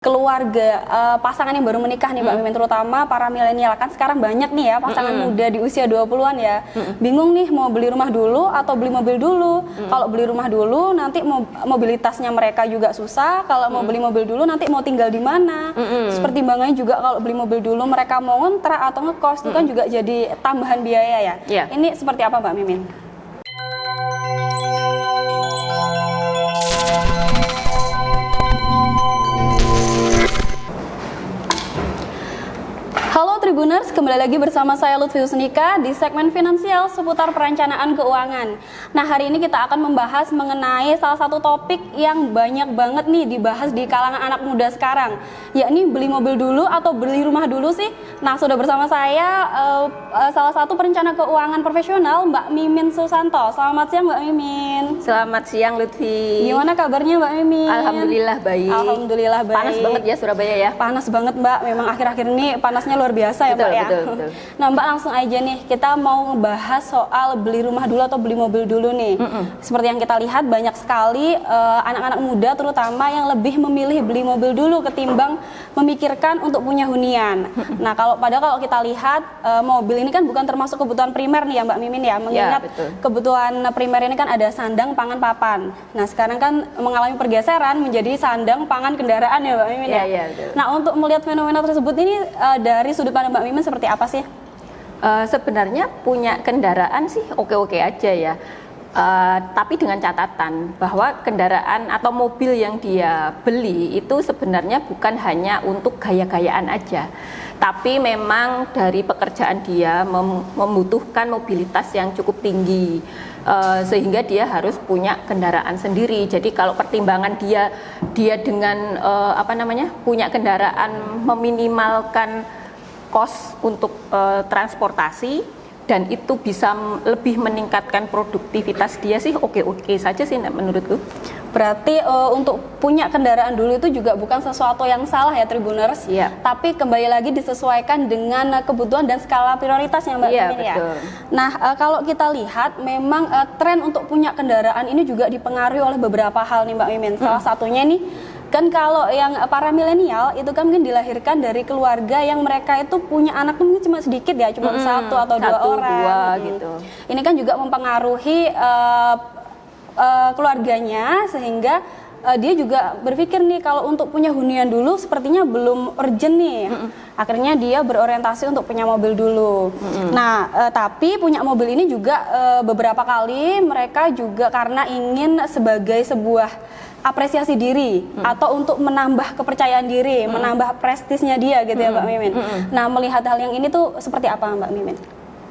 Keluarga pasangan yang baru menikah nih Mbak Mimin, terutama para milenial, kan sekarang banyak nih ya pasangan muda di usia 20-an ya, bingung nih mau beli rumah dulu atau beli mobil dulu. Kalau beli rumah dulu nanti mobilitasnya mereka juga susah, kalau mau beli mobil dulu nanti mau tinggal di mana. Seperti pertimbangannya juga kalau beli mobil dulu mereka mau ngontrak atau ngekos itu kan juga jadi tambahan biaya ya. Ini seperti apa Mbak Mimin? Halo Tribuners, kembali lagi bersama saya Lutfi Husnika di segmen finansial seputar perencanaan keuangan. Nah, hari ini kita akan membahas mengenai salah satu topik yang banyak banget nih dibahas di kalangan anak muda sekarang, yakni beli mobil dulu atau beli rumah dulu sih. Nah, sudah bersama saya salah satu perencana keuangan profesional, Mbak Mimin Susanto. Selamat siang Mbak Mimin. Selamat siang Lutfi. Gimana kabarnya Mbak Mimin? Alhamdulillah baik. Alhamdulillah baik. Panas banget ya Surabaya ya? Panas banget Mbak, memang akhir-akhir ini panasnya luar biasa ya Mbak ya. Betul. Nah Mbak, langsung aja nih, kita mau ngebahas soal beli rumah dulu atau beli mobil dulu nih. Seperti yang kita lihat banyak sekali anak-anak muda terutama yang lebih memilih beli mobil dulu ketimbang memikirkan untuk punya hunian. Nah kalau kita lihat mobil ini kan bukan termasuk kebutuhan primer nih ya Mbak Mimin ya, mengingat kebutuhan primer ini kan ada sandang, pangan, papan. Nah sekarang kan mengalami pergeseran menjadi sandang, pangan, kendaraan ya Mbak Mimin ya. Nah untuk melihat fenomena tersebut ini dari sudut pandang Mbak Mimin seperti apa sih? Sebenarnya punya kendaraan sih oke-oke aja ya. Tapi dengan catatan bahwa kendaraan atau mobil yang dia beli itu sebenarnya bukan hanya untuk gaya-gayaan aja, tapi memang dari pekerjaan dia membutuhkan mobilitas yang cukup tinggi, sehingga dia harus punya kendaraan sendiri. Jadi kalau pertimbangan dia dengan punya kendaraan meminimalkan kos untuk transportasi dan itu bisa lebih meningkatkan produktivitas dia sih oke-oke saja sih menurutku. Berarti untuk punya kendaraan dulu itu juga bukan sesuatu yang salah ya Tribuners, tapi kembali lagi disesuaikan dengan kebutuhan dan skala prioritasnya Mbak Mimin ya. Nah kalau kita lihat memang tren untuk punya kendaraan ini juga dipengaruhi oleh beberapa hal nih Mbak Mimin. Salah satunya nih kan kalau yang para milenial itu kan dilahirkan dari keluarga yang mereka itu punya anak mungkin cuma sedikit ya, cuma satu atau dua orang gitu. Ini kan juga mempengaruhi keluarganya, sehingga dia juga berpikir nih kalau untuk punya hunian dulu sepertinya belum urgent nih. Akhirnya dia berorientasi untuk punya mobil dulu. Nah tapi punya mobil ini juga beberapa kali mereka juga karena ingin sebagai sebuah apresiasi diri atau untuk menambah kepercayaan diri, menambah prestisnya dia gitu ya Mbak Mimin. Nah melihat hal yang ini tuh seperti apa Mbak Mimin?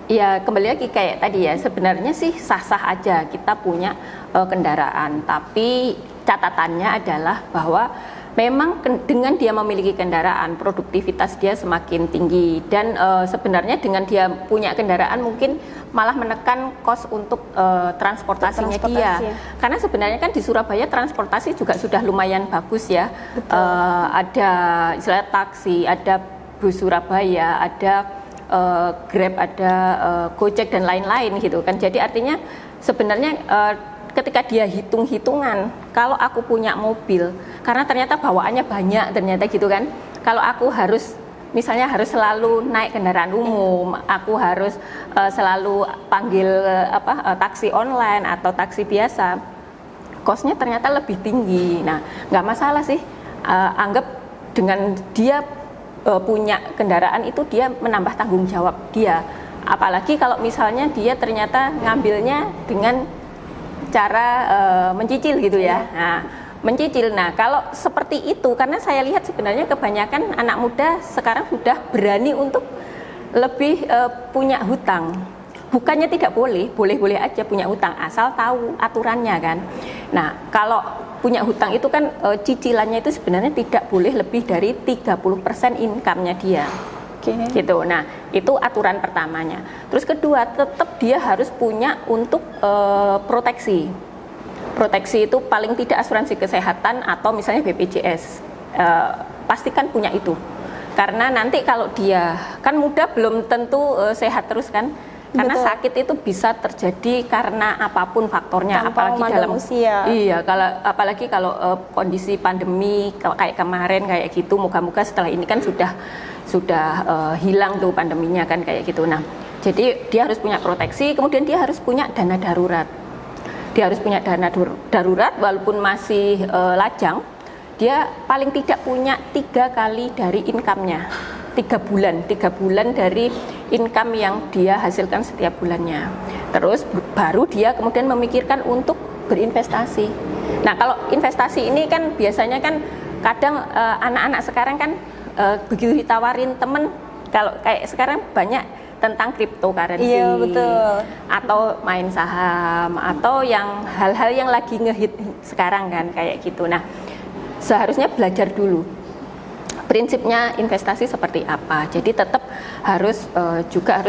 Ya kembali lagi kayak tadi ya, sebenarnya sih sah-sah aja kita punya kendaraan, tapi catatannya adalah bahwa memang dengan dia memiliki kendaraan, produktivitas dia semakin tinggi, dan sebenarnya dengan dia punya kendaraan mungkin malah menekan kos untuk transportasinya dia. Karena sebenarnya kan di Surabaya transportasi juga sudah lumayan bagus ya. Ada istilah taksi, ada bus Surabaya, ada Grab, ada Gojek dan lain-lain gitu kan. Jadi artinya sebenarnya ketika dia hitung-hitungan, kalau aku punya mobil, karena ternyata bawaannya banyak ternyata gitu kan, kalau aku harus misalnya harus selalu naik kendaraan umum, aku harus selalu panggil taksi online atau taksi biasa, kosnya ternyata lebih tinggi. Nah nggak masalah sih, anggap dengan dia punya kendaraan itu dia menambah tanggung jawab dia, apalagi kalau misalnya dia ternyata ngambilnya dengan cara mencicil gitu ya. Nah, mencicil. Nah, kalau seperti itu, karena saya lihat sebenarnya kebanyakan anak muda sekarang sudah berani untuk lebih punya hutang. Bukannya tidak boleh, boleh-boleh aja punya hutang asal tahu aturannya kan. Nah, kalau punya hutang itu kan cicilannya itu sebenarnya tidak boleh lebih dari 30% income-nya dia. Gitu. Nah, itu aturan pertamanya. Terus kedua, tetap dia harus punya untuk proteksi. Proteksi itu paling tidak asuransi kesehatan atau misalnya BPJS. Pastikan punya itu. Karena nanti kalau dia kan muda belum tentu sehat terus kan. Karena Betul. sakit itu bisa terjadi karena apapun faktornya, Tanpa apalagi memandang dalam usia. Iya, apalagi kalau kondisi pandemi kayak kemarin kayak gitu, moga-moga setelah ini kan sudah hilang tuh pandeminya kan kayak gitu. Nah, jadi dia harus punya proteksi, kemudian dia harus punya dana darurat. Dia harus punya dana darurat walaupun masih lajang, dia paling tidak punya 3 kali dari income-nya. 3 bulan dari income yang dia hasilkan setiap bulannya. Terus baru dia kemudian memikirkan untuk berinvestasi. Nah, kalau investasi ini kan biasanya kan kadang anak-anak sekarang kan begitu ditawarin temen, kalau kayak sekarang banyak tentang cryptocurrency, Iya, betul. atau main saham, atau yang hal-hal yang lagi ngehit sekarang kan kayak gitu. Nah, seharusnya belajar dulu prinsipnya investasi seperti apa. Jadi tetap harus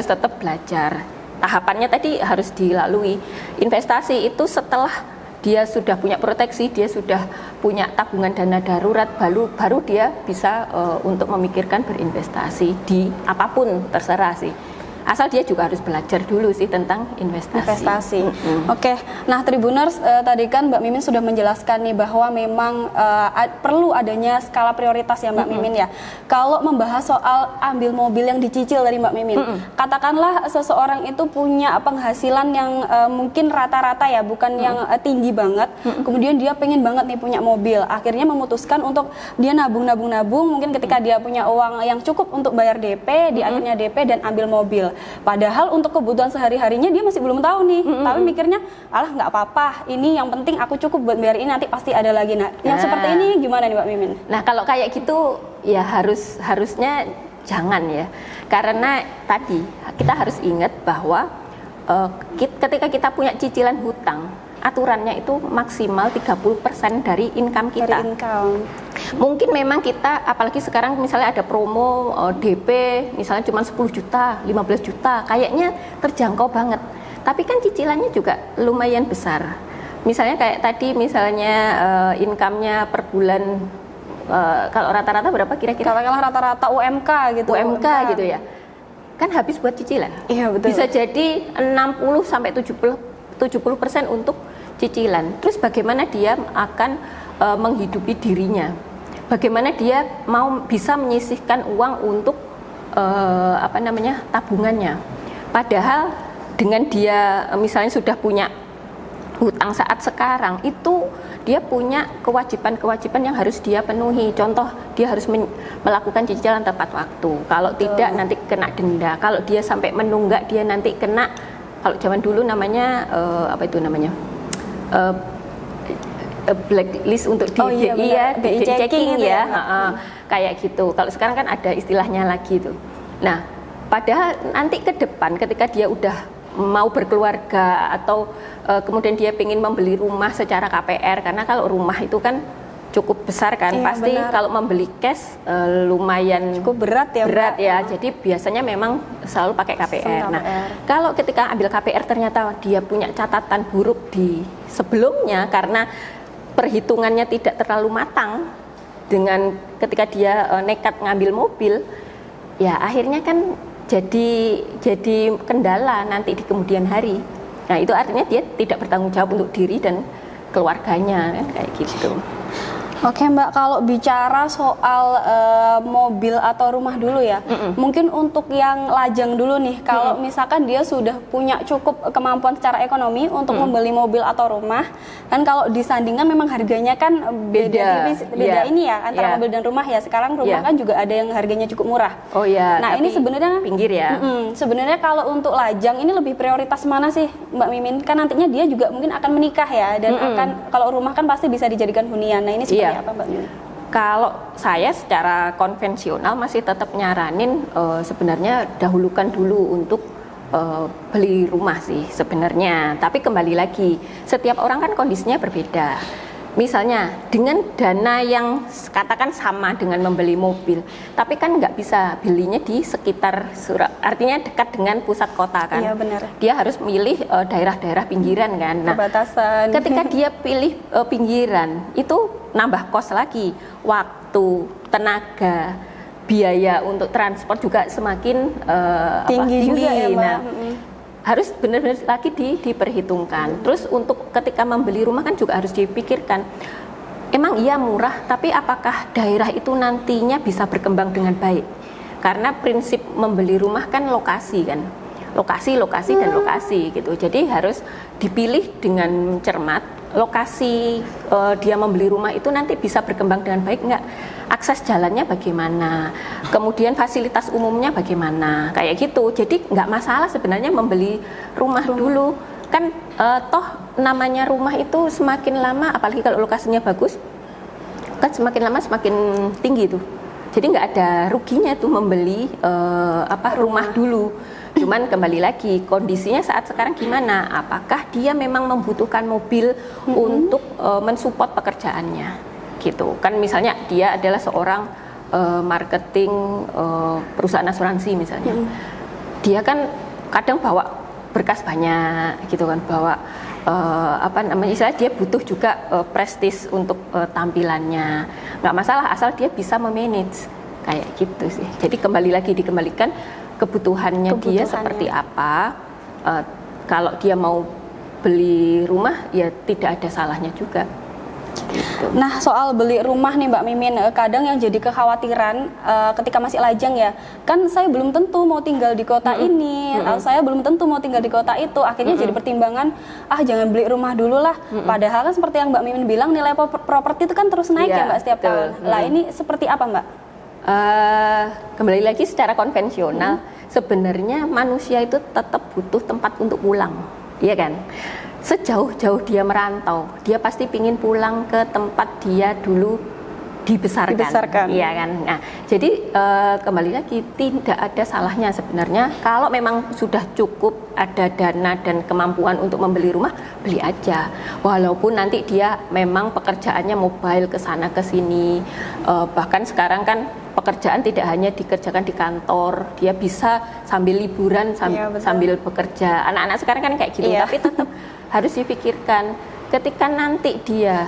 tetap belajar. Tahapannya tadi harus dilalui. Investasi itu setelah dia sudah punya proteksi, dia sudah punya tabungan dana darurat, baru dia bisa untuk memikirkan berinvestasi di apapun, terserah sih. Asal dia juga harus belajar dulu sih tentang investasi. Oke, nah Tribuners, tadi kan Mbak Mimin sudah menjelaskan nih bahwa memang perlu adanya skala prioritas ya Mbak Mimin ya. Kalau membahas soal ambil mobil yang dicicil dari Mbak Mimin, katakanlah seseorang itu punya penghasilan yang mungkin rata-rata ya, bukan yang tinggi banget. Kemudian dia pengen banget nih punya mobil, akhirnya memutuskan untuk dia nabung, mungkin ketika dia punya uang yang cukup untuk bayar DP, di akhirnya DP dan ambil mobil. Padahal untuk kebutuhan sehari-harinya dia masih belum tahu nih, tapi mikirnya, alah nggak apa-apa, ini yang penting aku cukup buat bayar ini, nanti pasti ada lagi. Nah, yang seperti ini gimana nih Mbak Mimin? Nah, kalau kayak gitu ya harusnya jangan ya, karena tadi kita harus ingat bahwa ketika kita punya cicilan hutang, aturannya itu maksimal 30% dari income kita. Dari income. Mungkin memang kita, apalagi sekarang misalnya ada promo DP, misalnya cuma 10 juta, 15 juta, kayaknya terjangkau banget. Tapi kan cicilannya juga lumayan besar. Misalnya kayak tadi, misalnya income-nya per bulan, kalau rata-rata berapa kira-kira? Katakanlah rata-rata UMK gitu. UMK gitu ya. Kan habis buat cicilan. Iya, betul. Bisa jadi 60-70% untuk cicilan. Terus bagaimana dia akan menghidupi dirinya? Bagaimana dia mau bisa menyisihkan uang untuk tabungannya? Padahal dengan dia misalnya sudah punya hutang saat sekarang, itu dia punya kewajiban-kewajiban yang harus dia penuhi. Contoh, dia harus melakukan cicilan tepat waktu. Kalau tidak nanti kena denda. Kalau dia sampai menunggak, dia nanti kena, kalau zaman dulu namanya blacklist untuk di BI checking ya, kayak gitu. Kalau sekarang kan ada istilahnya lagi tuh. Nah, padahal nanti ke depan ketika dia udah mau berkeluarga atau kemudian dia ingin membeli rumah secara KPR, karena kalau rumah itu kan cukup besar kan, pasti benar. Kalau membeli cash lumayan cukup berat ya. Jadi biasanya memang selalu pakai KPR. Nah, kalau ketika ambil KPR ternyata dia punya catatan buruk di sebelumnya karena perhitungannya tidak terlalu matang, dengan ketika dia nekat ngambil mobil, ya akhirnya kan jadi kendala nanti di kemudian hari. Nah, itu artinya dia tidak bertanggung jawab untuk diri dan keluarganya kan, kayak gitu. Oke Mbak, kalau bicara soal mobil atau rumah dulu ya, mungkin untuk yang lajang dulu nih, kalau misalkan dia sudah punya cukup kemampuan secara ekonomi untuk membeli mobil atau rumah, kan kalau disandingkan memang harganya kan beda ini ya, antara mobil dan rumah ya. Sekarang rumah kan juga ada yang harganya cukup murah. Oh iya. Nah, ini sebenarnya pinggir ya. Sebenarnya kalau untuk lajang ini lebih prioritas mana sih Mbak Mimin? Kan nantinya dia juga mungkin akan menikah ya, dan akan, kalau rumah kan pasti bisa dijadikan hunian. Nah, ini seperti apa Mbak Mimin? Kalau saya secara konvensional masih tetap nyaranin sebenarnya dahulukan dulu untuk beli rumah sih sebenarnya. Tapi kembali lagi, setiap orang kan kondisinya berbeda. Misalnya dengan dana yang katakan sama dengan membeli mobil, tapi kan nggak bisa belinya di sekitar artinya dekat dengan pusat kota kan. Iya, benar. Dia harus milih daerah-daerah pinggiran kan. Nah, perbatasan. Ketika dia pilih pinggiran, itu nambah kos lagi, waktu, tenaga, biaya untuk transport juga semakin tinggi juga ya Mbak. Nah, harus benar-benar lagi diperhitungkan. Terus untuk ketika membeli rumah kan juga harus dipikirkan, emang iya murah, tapi apakah daerah itu nantinya bisa berkembang dengan baik? Karena prinsip membeli rumah kan lokasi kan, lokasi dan lokasi gitu. Jadi harus dipilih dengan cermat lokasi dia membeli rumah itu nanti bisa berkembang dengan baik nggak? Akses jalannya bagaimana? Kemudian fasilitas umumnya bagaimana? Kayak gitu. Jadi nggak masalah sebenarnya membeli rumah dulu. Kan toh namanya rumah itu semakin lama, apalagi kalau lokasinya bagus, kan semakin lama semakin tinggi tuh. Jadi nggak ada ruginya tuh membeli rumah dulu. Cuman kembali lagi kondisinya saat sekarang gimana? Apakah dia memang membutuhkan mobil untuk mensupport pekerjaannya, gitu? Kan misalnya dia adalah seorang marketing perusahaan asuransi misalnya, dia kan kadang bawa berkas banyak, gitu kan, bawa istilah dia butuh juga prestis untuk tampilannya. Nggak masalah asal dia bisa memanage kayak gitu sih. Jadi dikembalikan kebutuhannya dia seperti apa. Kalau dia mau beli rumah ya tidak ada salahnya juga gitu. Nah, soal beli rumah nih Mbak Mimin, kadang yang jadi kekhawatiran ketika masih lajang ya, kan saya belum tentu mau tinggal di kota ini, saya belum tentu mau tinggal di kota itu, akhirnya jadi pertimbangan, jangan beli rumah dulu lah. Padahal kan seperti yang Mbak Mimin bilang, nilai properti itu kan terus naik ya Mbak setiap tahun. Lah ini seperti apa Mbak? Kembali lagi secara konvensional, sebenarnya manusia itu tetap butuh tempat untuk pulang, iya kan? Sejauh-jauh dia merantau, dia pasti pingin pulang ke tempat dia dulu dibesarkan. Iya kan? Nah, jadi kembali lagi tidak ada salahnya sebenarnya kalau memang sudah cukup ada dana dan kemampuan untuk membeli rumah, beli aja. Walaupun nanti dia memang pekerjaannya mobile ke sana ke sini. Bahkan sekarang kan pekerjaan tidak hanya dikerjakan di kantor, dia bisa sambil liburan sambil bekerja. Anak-anak sekarang kan kayak gitu, tapi tetap harus dipikirkan ketika nanti dia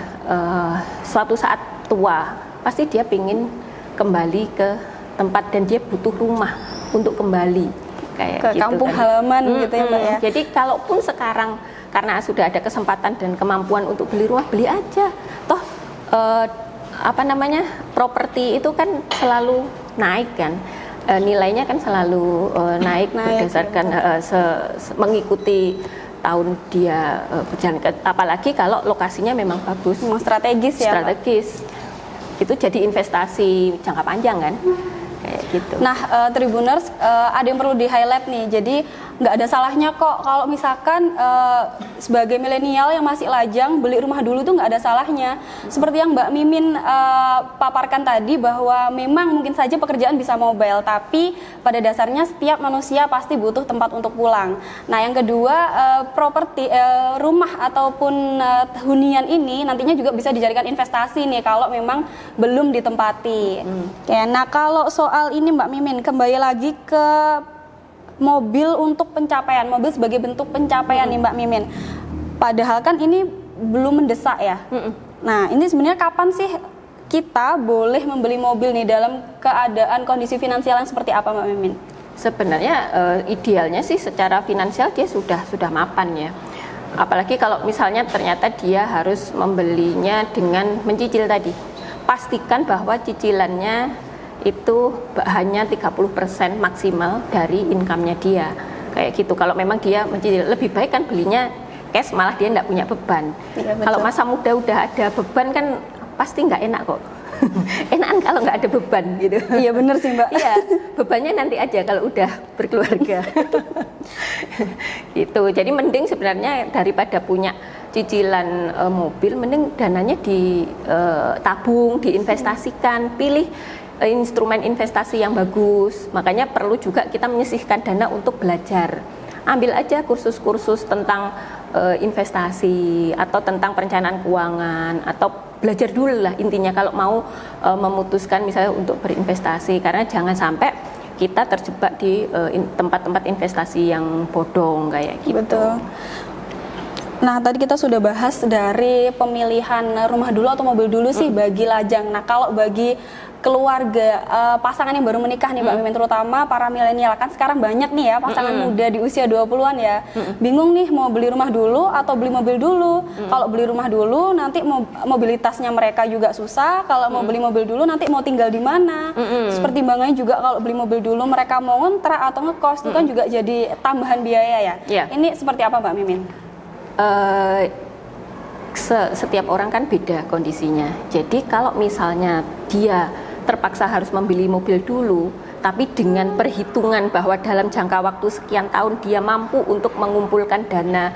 suatu saat tua, pasti dia pingin kembali ke tempat dan dia butuh rumah untuk kembali kayak ke gitu, kampung kan. halaman gitu ya Mbak ya. Jadi kalaupun sekarang karena sudah ada kesempatan dan kemampuan untuk beli rumah, beli aja. Toh properti itu kan selalu naik kan. Nilainya kan selalu naik berdasarkan mengikuti tahun dia berjalan, apalagi kalau lokasinya memang bagus, memang strategis ya. Strategis. Itu jadi investasi jangka panjang kan, kayak gitu. Nah, Tribuners, ada yang perlu di-highlight nih. Jadi nggak ada salahnya kok kalau misalkan sebagai milenial yang masih lajang beli rumah dulu tuh nggak ada salahnya. Seperti yang Mbak Mimin paparkan tadi bahwa memang mungkin saja pekerjaan bisa mobile, tapi pada dasarnya setiap manusia pasti butuh tempat untuk pulang. Nah, yang kedua, properti rumah ataupun hunian ini nantinya juga bisa dijadikan investasi nih kalau memang belum ditempati. Oke, nah kalau soal ini Mbak Mimin, kembali lagi ke mobil untuk pencapaian, mobil sebagai bentuk pencapaian nih Mbak Mimin. Padahal kan ini belum mendesak ya. Nah, ini sebenarnya kapan sih kita boleh membeli mobil nih dalam keadaan kondisi finansial yang seperti apa Mbak Mimin? Sebenarnya idealnya sih secara finansial dia sudah mapan ya. Apalagi kalau misalnya ternyata dia harus membelinya dengan mencicil tadi. Pastikan bahwa cicilannya itu hanya 30% maksimal dari income-nya dia, kayak gitu. Kalau memang dia mencicil, lebih baik kan belinya cash, malah dia nggak punya beban. Ya, kalau masa muda udah ada beban kan pasti nggak enak kok. Enakan kalau nggak ada beban gitu. Iya bener sih Mbak. Iya, bebannya nanti aja kalau udah berkeluarga. Gitu. Jadi mending sebenarnya daripada punya cicilan mobil, mending dananya ditabung, diinvestasikan, pilih instrumen investasi yang bagus. Makanya perlu juga kita menyisihkan dana untuk belajar. Ambil aja kursus-kursus tentang investasi atau tentang perencanaan keuangan, atau belajar dulu lah intinya kalau mau memutuskan misalnya untuk berinvestasi, karena jangan sampai kita terjebak di tempat-tempat investasi yang bodong kayak gitu. Betul. Nah, tadi kita sudah bahas dari pemilihan rumah dulu atau mobil dulu sih bagi lajang. Nah, kalau bagi keluarga pasangan yang baru menikah nih Mbak Mimin, terutama para milenial, kan sekarang banyak nih ya pasangan muda di usia 20-an ya, bingung nih mau beli rumah dulu atau beli mobil dulu. Kalau beli rumah dulu nanti mobilitasnya mereka juga susah, kalau mau beli mobil dulu nanti mau tinggal di mana. Pertimbangannya juga kalau beli mobil dulu mereka mau ngontrak atau ngekos, itu kan juga jadi tambahan biaya ya. Ini seperti apa Mbak Mimin? Setiap orang kan beda kondisinya. Jadi kalau misalnya dia terpaksa harus membeli mobil dulu, tapi dengan perhitungan bahwa dalam jangka waktu sekian tahun dia mampu untuk mengumpulkan dana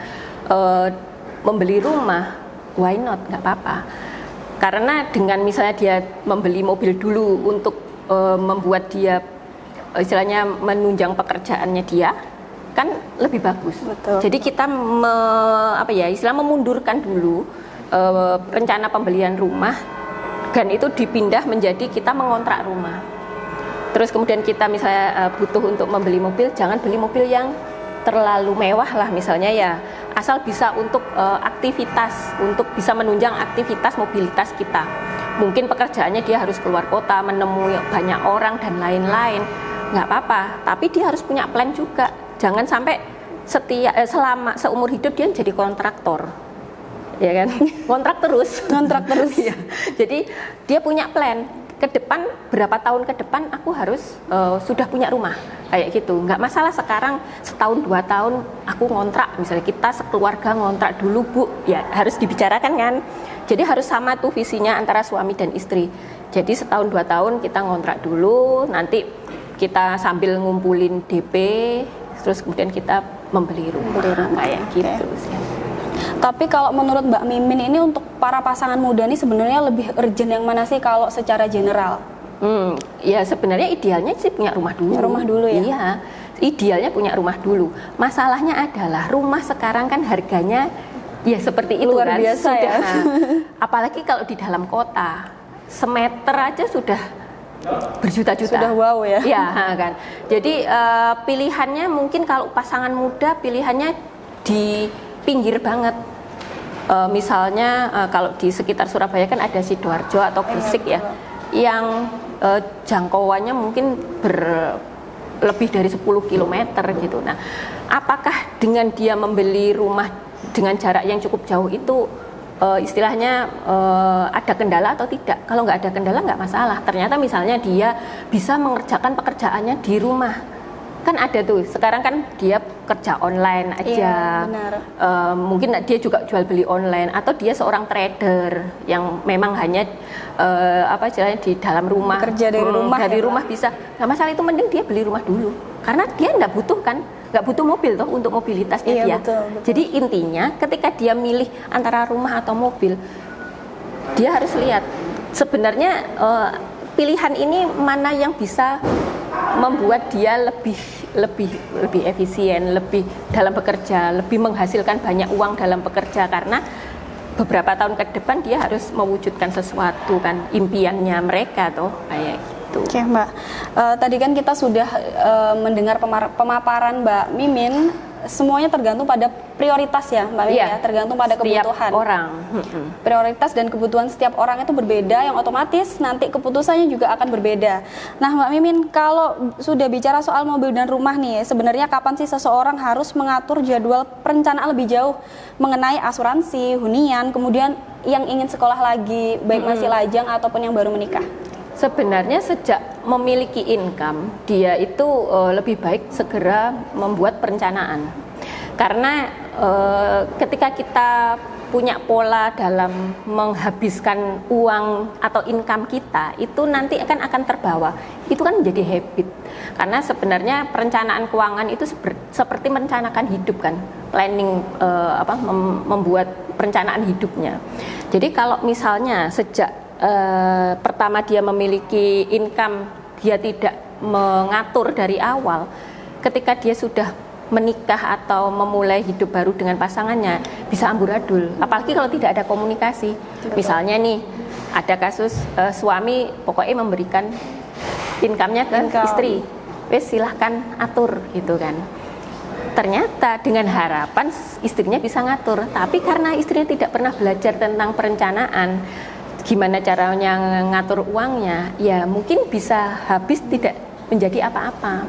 membeli rumah, why not, nggak apa-apa. Karena dengan misalnya dia membeli mobil dulu untuk membuat dia istilahnya menunjang pekerjaannya dia, kan lebih bagus. Betul. Jadi kita memundurkan dulu rencana pembelian rumah, dan itu dipindah menjadi kita mengontrak rumah. Terus kemudian kita misalnya butuh untuk membeli mobil, jangan beli mobil yang terlalu mewah lah misalnya ya, asal bisa untuk aktivitas, untuk bisa menunjang aktivitas mobilitas kita. Mungkin pekerjaannya dia harus keluar kota, menemui banyak orang dan lain-lain, nggak apa-apa, tapi dia harus punya plan juga. Jangan sampai selama seumur hidup dia jadi kontraktor, ya kan? Kontrak terus. Ya. Jadi dia punya plan ke depan, berapa tahun ke depan aku harus sudah punya rumah kayak gitu. Nggak masalah sekarang setahun 2 tahun aku ngontrak, misalnya kita sekeluarga ngontrak dulu Bu, ya harus dibicarakan kan. Jadi harus sama tuh visinya antara suami dan istri. Jadi setahun 2 tahun kita ngontrak dulu, nanti kita sambil ngumpulin DP, terus kemudian kita membeli rumah kayak gitu sih. Tapi kalau menurut Mbak Mimin ini untuk para pasangan muda ini sebenarnya lebih urgent yang mana sih kalau secara general? Ya sebenarnya idealnya sih punya rumah dulu. Rumah dulu ya? Iya, idealnya punya rumah dulu. Masalahnya adalah rumah sekarang kan harganya ya seperti itu luar kan. Biasa sudah, ya. Apalagi kalau di dalam kota, semeter aja sudah berjuta-juta. Sudah wow ya. Iya kan. Jadi pilihannya mungkin kalau pasangan muda pilihannya di pinggir banget. Misalnya kalau di sekitar Surabaya kan ada Sidoarjo atau Gresik ya, yang jangkauannya mungkin lebih dari 10 km gitu. Nah, apakah dengan dia membeli rumah dengan jarak yang cukup jauh itu istilahnya ada kendala atau tidak? Kalau nggak ada kendala nggak masalah. Ternyata misalnya dia bisa mengerjakan pekerjaannya di rumah. Kan ada tuh, sekarang kan dia kerja online aja, mungkin dia juga jual beli online, atau dia seorang trader yang memang hanya istilahnya di dalam rumah, kerja dari rumah, dari rumah bisa, nggak masalah. Itu mending dia beli rumah dulu, karena dia nggak butuh mobil toh untuk mobilitasnya dia. Betul. Jadi intinya ketika dia milih antara rumah atau mobil, dia harus lihat sebenarnya pilihan ini mana yang bisa membuat dia lebih efisien, lebih dalam bekerja, lebih menghasilkan banyak uang dalam bekerja, karena beberapa tahun ke depan dia harus mewujudkan sesuatu kan, impiannya mereka tuh kayak gitu. Oke Mbak, tadi kan kita sudah mendengar pemaparan Mbak Mimin, semuanya tergantung pada prioritas ya Mbak Mimin ya, tergantung pada setiap kebutuhan orang. Prioritas dan kebutuhan setiap orang itu berbeda, yang otomatis nanti keputusannya juga akan berbeda. Nah Mbak Mimin, kalau sudah bicara soal mobil dan rumah nih, sebenarnya kapan sih seseorang harus mengatur jadwal perencanaan lebih jauh mengenai asuransi, hunian, kemudian yang ingin sekolah lagi, baik masih lajang ataupun yang baru menikah? Sebenarnya sejak memiliki income, dia itu lebih baik segera membuat perencanaan. Karena ketika kita punya pola dalam menghabiskan uang atau income kita, itu nanti akan terbawa. Itu kan menjadi habit. Karena sebenarnya perencanaan keuangan itu seperti merencanakan hidup kan, planning membuat perencanaan hidupnya. Jadi kalau misalnya sejak pertama dia memiliki income, dia tidak mengatur dari awal, ketika dia sudah menikah atau memulai hidup baru dengan pasangannya bisa amburadul, apalagi kalau tidak ada komunikasi. Misalnya nih ada kasus suami pokoknya memberikan income-nya ke istri, wes silahkan atur gitu kan. Ternyata dengan harapan istrinya bisa ngatur, tapi karena istrinya tidak pernah belajar tentang perencanaan, gimana caranya ngatur uangnya, ya mungkin bisa habis tidak menjadi apa-apa.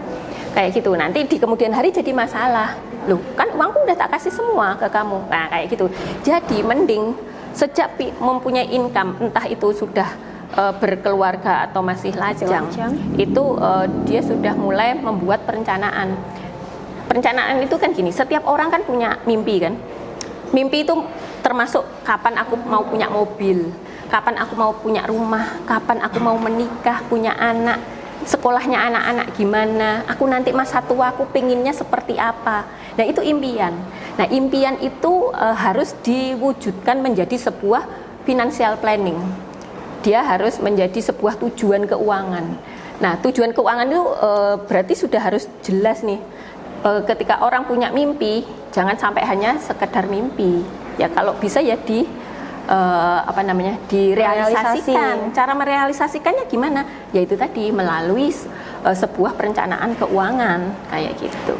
Kayak gitu, nanti di kemudian hari jadi masalah. Loh, kan uangku udah tak kasih semua ke kamu. Nah, kayak gitu. Jadi mending sejak mempunyai income, entah itu sudah berkeluarga atau masih lajang, itu dia sudah mulai membuat perencanaan. Perencanaan itu kan gini, setiap orang kan punya mimpi kan. Mimpi itu termasuk kapan aku mau punya mobil, kapan aku mau punya rumah, kapan aku mau menikah, punya anak, sekolahnya anak-anak gimana, aku nanti masa tua aku pengennya seperti apa. Nah itu impian. Nah impian itu harus diwujudkan menjadi sebuah financial planning. Dia harus menjadi sebuah tujuan keuangan. Nah tujuan keuangan itu berarti sudah harus jelas nih. Ketika orang punya mimpi, jangan sampai hanya sekedar mimpi. Ya kalau bisa ya direalisasikan. Cara merealisasikannya gimana? Yaitu tadi melalui sebuah perencanaan keuangan kayak gitu.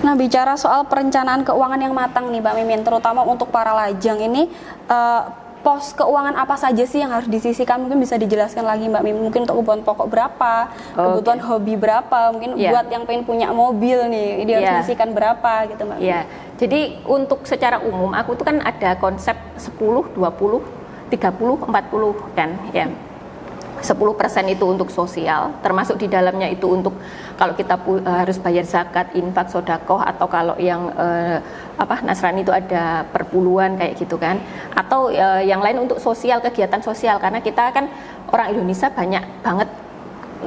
Nah, bicara soal perencanaan keuangan yang matang nih Mbak Mimin, terutama untuk para lajang ini, pos keuangan apa saja sih yang harus disisihkan? Mungkin bisa dijelaskan lagi Mbak Mimin, mungkin untuk kebutuhan pokok berapa, kebutuhan hobi berapa, mungkin buat yang pengen punya mobil nih, dia harus disisihkan berapa gitu Mbak Mimin. Iya, jadi untuk secara umum aku tuh kan ada konsep 10, 20, 30, 40 kan ya. 10% itu untuk sosial, termasuk di dalamnya itu untuk kalau kita harus bayar zakat, infak, sedekah, atau kalau yang Nasrani itu ada perpuluhan kayak gitu kan, atau yang lain untuk sosial, kegiatan sosial, karena kita kan orang Indonesia banyak banget,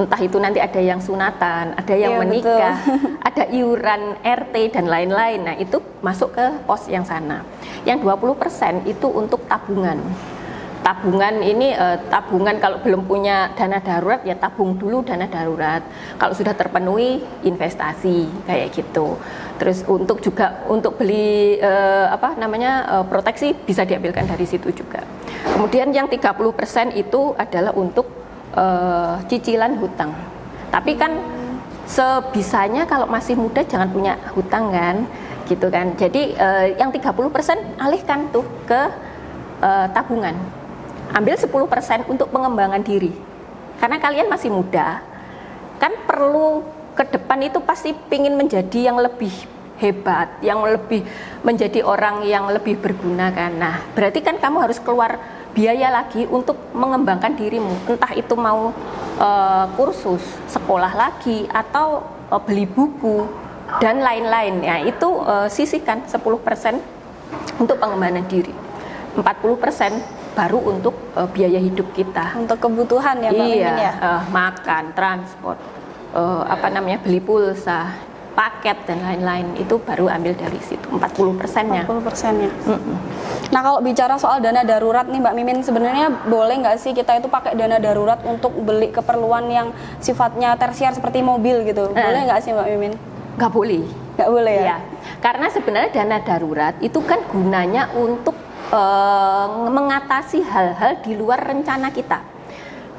entah itu nanti ada yang sunatan, ada yang menikah, ada iuran RT dan lain-lain. Nah itu masuk ke pos yang sana. Yang 20% itu untuk tabungan. Tabungan ini tabungan kalau belum punya dana darurat ya tabung dulu dana darurat. Kalau sudah terpenuhi investasi kayak gitu. Terus untuk beli proteksi bisa diambilkan dari situ juga. Kemudian yang 30% itu adalah untuk cicilan hutang. Tapi kan sebisanya kalau masih muda jangan punya hutang kan, gitu kan. Jadi yang 30% alihkan tuh ke tabungan. Ambil 10% untuk pengembangan diri. Karena kalian masih muda, kan perlu ke depan itu pasti ingin menjadi yang lebih hebat, yang lebih menjadi orang yang lebih berguna kan. Nah, berarti kan kamu harus keluar biaya lagi untuk mengembangkan dirimu. Entah itu mau kursus, sekolah lagi, atau beli buku dan lain-lain. Ya, itu sisihkan 10% untuk pengembangan diri. 40% baru untuk biaya hidup kita. Untuk kebutuhan ya Mbak Mimin ya? Makan, transport, beli pulsa, paket dan lain-lain, itu baru ambil dari situ 40%-nya. 40%-nya. Nah kalau bicara soal dana darurat nih Mbak Mimin, sebenarnya boleh nggak sih kita itu pakai dana darurat untuk beli keperluan yang sifatnya tersier seperti mobil gitu? Boleh nggak sih Mbak Mimin? Nggak boleh. Nggak boleh ya? Karena sebenarnya dana darurat itu kan gunanya untuk mengatasi hal-hal di luar rencana kita.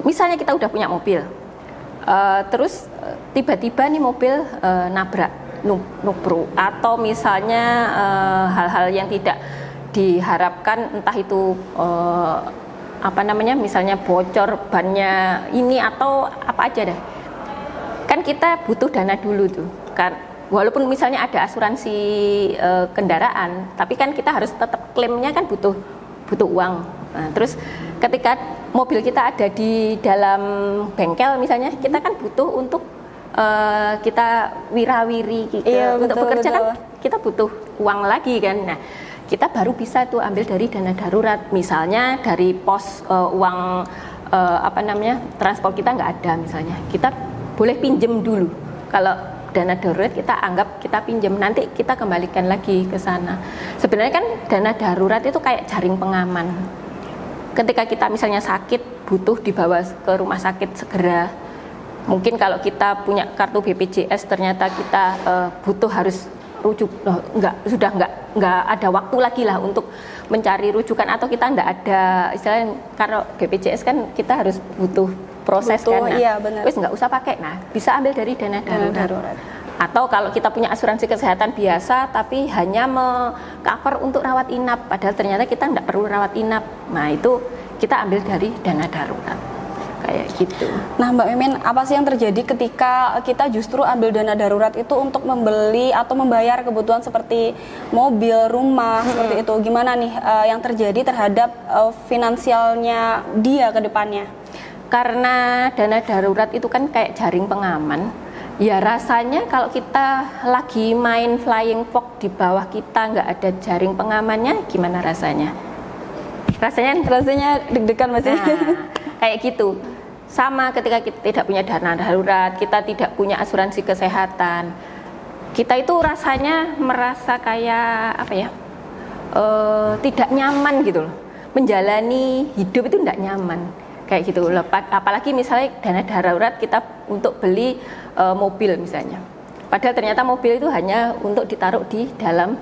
Misalnya kita udah punya mobil, terus tiba-tiba nih mobil nabrak, nubruk, atau misalnya hal-hal yang tidak diharapkan, entah itu misalnya bocor bannya ini atau apa aja deh. Kan kita butuh dana dulu tuh kan. Walaupun misalnya ada asuransi kendaraan, tapi kan kita harus tetap klaimnya kan butuh uang. Nah, terus ketika mobil kita ada di dalam bengkel misalnya, kita kan butuh untuk kita wirawiri gitu. Untuk bekerja kan kita butuh uang lagi kan. Nah, kita baru bisa tuh ambil dari dana darurat. Misalnya dari pos uang transport kita nggak ada misalnya, kita boleh pinjem dulu. Kalau dana darurat kita anggap kita pinjam, nanti kita kembalikan lagi ke sana. Sebenarnya kan dana darurat itu kayak jaring pengaman. Ketika kita misalnya sakit, butuh dibawa ke rumah sakit segera. Mungkin kalau kita punya kartu BPJS ternyata kita butuh harus rujuk, sudah nggak ada waktu lagi lah untuk mencari rujukan, atau kita nggak ada istilahnya, karena BPJS kan kita harus butuh proses kan, wes nggak usah pakai, nah bisa ambil dari dana darurat. Atau kalau kita punya asuransi kesehatan biasa tapi hanya cover untuk rawat inap, padahal ternyata kita nggak perlu rawat inap, nah itu kita ambil dari dana darurat kayak gitu. Nah Mbak Mimin, apa sih yang terjadi ketika kita justru ambil dana darurat itu untuk membeli atau membayar kebutuhan seperti mobil, rumah, seperti itu? Gimana nih yang terjadi terhadap finansialnya dia ke depannya? Karena dana darurat itu kan kayak jaring pengaman. Ya rasanya kalau kita lagi main flying fox di bawah kita nggak ada jaring pengamannya, gimana rasanya? Rasanya deg-degan masih. Nah, kayak gitu. Sama ketika kita tidak punya dana darurat, kita tidak punya asuransi kesehatan, kita itu rasanya merasa kayak apa ya? Tidak nyaman gitu loh. Menjalani hidup itu tidak nyaman. Kayak gitu. Apalagi misalnya dana darurat kita untuk beli mobil misalnya. Padahal ternyata mobil itu hanya untuk ditaruh di dalam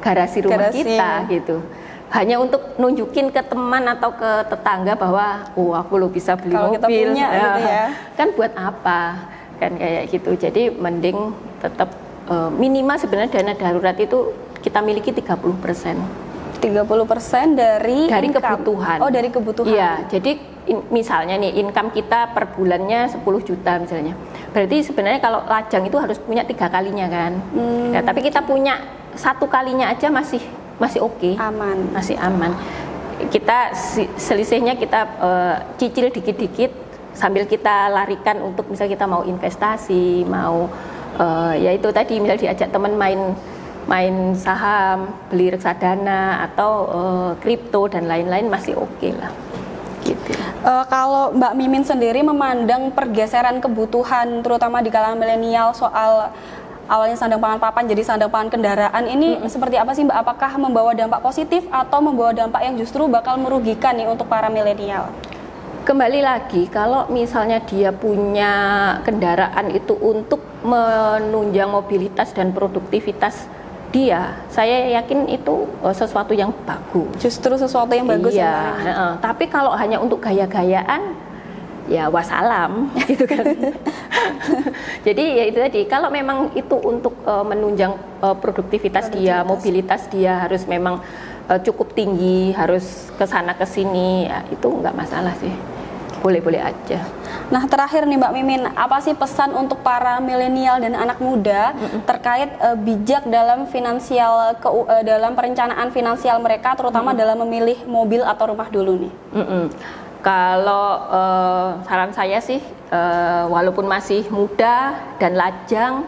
garasi rumah kita gitu. Hanya untuk nunjukin ke teman atau ke tetangga bahwa aku lo bisa beli kalau mobil. Kita punya, gitu ya. Kan buat apa? Kan kayak gitu. Jadi mending tetap minimal sebenarnya dana darurat itu kita miliki 30%. 30% dari kebutuhan. Oh, dari kebutuhan. Iya, jadi misalnya nih income kita per bulannya 10 juta misalnya. Berarti sebenarnya kalau lajang itu harus punya 3 kalinya kan. Ya, tapi kita punya 1 kalinya aja masih oke. Aman. Masih aman. Kita selisihnya kita cicil dikit-dikit sambil kita larikan untuk misalnya kita mau investasi, mau ya itu tadi misal diajak teman main saham, beli reksadana atau kripto dan lain-lain masih oke lah. Gitu. Kalau Mbak Mimin sendiri memandang pergeseran kebutuhan terutama di kalangan milenial soal awalnya sandang pangan papan jadi sandang pangan kendaraan ini seperti apa sih Mbak? Apakah membawa dampak positif atau membawa dampak yang justru bakal merugikan nih untuk para milenial? Kembali lagi, kalau misalnya dia punya kendaraan itu untuk menunjang mobilitas dan produktivitas dia, saya yakin itu sesuatu yang bagus. Justru sesuatu yang bagus iya, ya. Tapi kalau hanya untuk gaya-gayaan, ya wassalam, gitu kan. Jadi ya itu tadi, kalau memang itu untuk menunjang produktivitas dia, mobilitas dia harus memang cukup tinggi, harus kesana kesini, ya itu nggak masalah sih. Boleh-boleh aja. Nah terakhir nih Mbak Mimin, apa sih pesan untuk para milenial dan anak muda terkait bijak dalam dalam perencanaan finansial mereka, terutama dalam memilih mobil atau rumah dulu nih? Kalau saran saya sih, walaupun masih muda dan lajang,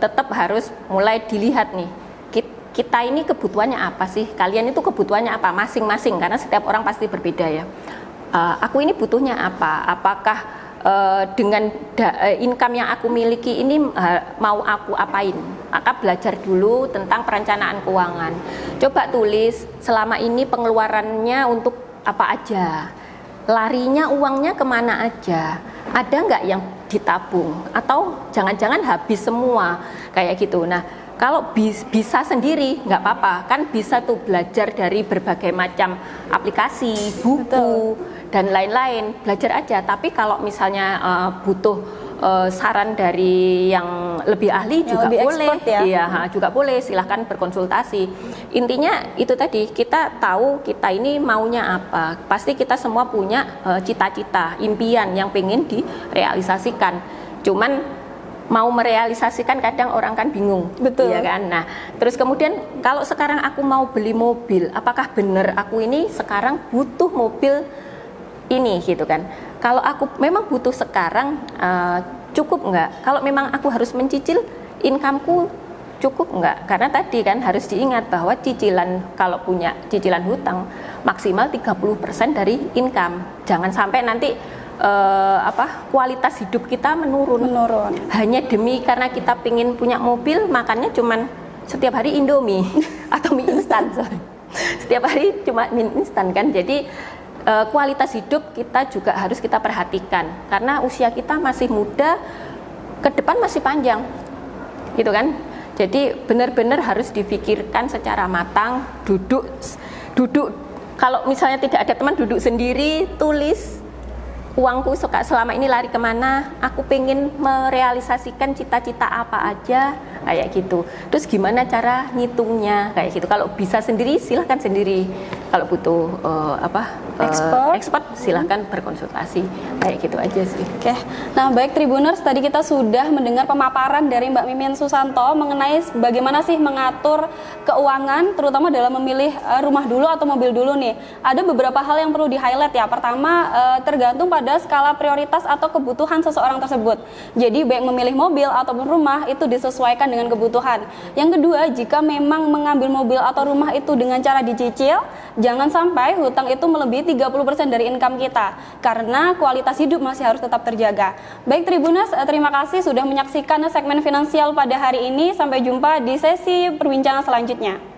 tetap harus mulai dilihat nih. Kita ini kebutuhannya apa sih? Kalian itu kebutuhannya apa? Masing-masing, karena setiap orang pasti berbeda ya. Aku ini butuhnya apa? Apakah dengan income yang aku miliki ini mau aku apain? Maka belajar dulu tentang perencanaan keuangan. Coba tulis selama ini pengeluarannya untuk apa aja, larinya uangnya kemana aja, ada nggak yang ditabung? Atau jangan-jangan habis semua kayak gitu. Nah, kalau bisa sendiri nggak apa-apa, kan bisa tuh belajar dari berbagai macam aplikasi, buku. Betul. Dan lain-lain, belajar aja. Tapi kalau misalnya butuh saran dari yang lebih ahli yang juga lebih boleh, ya? Iya, juga boleh. Silahkan berkonsultasi. Intinya itu tadi, kita tahu kita ini maunya apa. Pasti kita semua punya cita-cita, impian yang pengen direalisasikan. Cuman mau merealisasikan kadang orang kan bingung. Betul. Iya kan. Nah, terus kemudian kalau sekarang aku mau beli mobil, apakah benar aku ini sekarang butuh mobil ini gitu kan? Kalau aku memang butuh sekarang, cukup nggak? Kalau memang aku harus mencicil, incomeku cukup nggak? Karena tadi kan harus diingat bahwa cicilan, kalau punya cicilan hutang maksimal 30% dari income. Jangan sampai nanti kualitas hidup kita menurun. Hanya demi karena kita pingin punya mobil, makannya cuman setiap hari Indomie atau mie instan. Setiap hari cuma mie instan kan. Jadi kualitas hidup kita juga harus kita perhatikan, karena usia kita masih muda, ke depan masih panjang gitu kan. Jadi benar-benar harus dipikirkan secara matang. Duduk kalau misalnya tidak ada teman, duduk sendiri, tulis uangku selama ini lari kemana, aku pengen merealisasikan cita-cita apa aja kayak gitu. Terus gimana cara ngitungnya kayak gitu. Kalau bisa sendiri silahkan sendiri. kalau butuh expert silahkan berkonsultasi, kayak gitu aja sih. Oke, nah baik Tribuners, tadi kita sudah mendengar pemaparan dari Mbak Mimin Susanto mengenai bagaimana sih mengatur keuangan, terutama dalam memilih rumah dulu atau mobil dulu nih. Ada beberapa hal yang perlu di-highlight ya. Pertama, tergantung pada skala prioritas atau kebutuhan seseorang tersebut. Jadi baik memilih mobil ataupun rumah itu disesuaikan dengan kebutuhan. Yang kedua, jika memang mengambil mobil atau rumah itu dengan cara dicicil, jangan sampai hutang itu melebihi 30% dari income kita, karena kualitas hidup masih harus tetap terjaga. Baik Tribuners, terima kasih sudah menyaksikan segmen finansial pada hari ini. Sampai jumpa di sesi perbincangan selanjutnya.